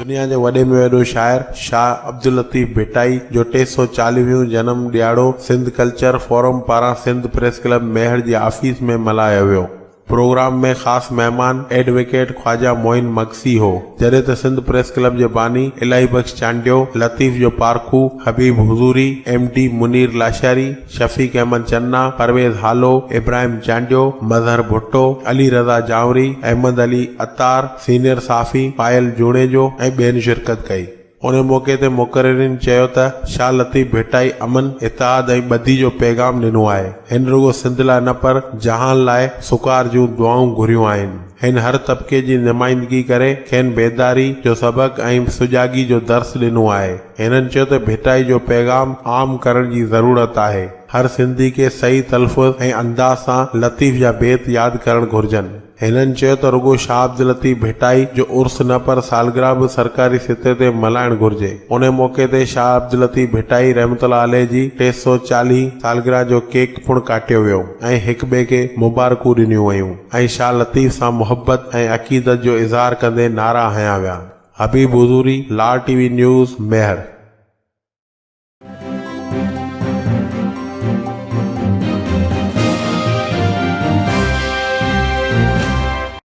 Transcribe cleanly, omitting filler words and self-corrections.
दुनिया के वॾे में वॾो शाइर शाह अब्दुल लतीफ़ भिटाई जो 340 जन्म ॾियारो सिंध कल्चर फोरम पारां सिंध प्रेस क्लब मेहर जी ऑफिस में मल्हायो वियो। प्रोग्राम में खास मेहमान एडवोकेट ख्वाजा मोइन मक्सी हो, जॾहिं त सिंध प्रेस क्लब जे बानी इलाही बख्श चांडियो, लतीफ़ जो पारखू, हबीब हुजूरी, MD मुनीर लाशारी, शफीक अहमद चन्ना, परवेज हालो, इब्राहिम चांडियो, मजहर भुट्टो, अली रज़ा जावरी, अहमद अली अतार, सीनियर साफ़ी पायल जूणेजो ऐं ॿियनि शिरकत कई। उन मौके ते मुक़ररीन चयो त शाह लतीफ़ भिटाई अमन, इत्तेहाद ऐं ॿधी जो पैगाम ॾिनो आहे। हिन रुगो सिंध लाइ न पर जहान लाइ सुकार जूं दुआऊं घुरियूं आहिनि। हिन हर तबके जी नुमाइंदगी करे खेनि बेदारी जो सबक ऐं सुजागी जो दर्स ॾिनो आहे। हिननि चयो त भिटाई जो पैगाम आम करण जी ज़रूरत आहे। हर सिंधी खे सही तलफ़ुज़ ऐं अंदाज़ सां लतीफ़ जा बेत यादि करणु घुरिजनि। हिननि चयो त रुगो शाह अब्दुल लतीफ़ भिटाई जो उर्स न पर सालगिरह बि सरकारी सतह ते मल्हाइणु घुरिजे। उन मौके ते शाह अब्दुल लतीफ़ भिटाई रहमतुल्लाह अलैह जी 340 सालगिरह जो केक पिणु काटियो वियो ऐं हिक ॿिए खे मुबारकूं ॾिनियूं वयूं ऐं शाह लतीफ़ सां मुहबत ऐं अक़ीदत जो इज़हार कंदे नारा हया विया। हबीब हुजूरी, लाल TV न्यूज़, मेहर।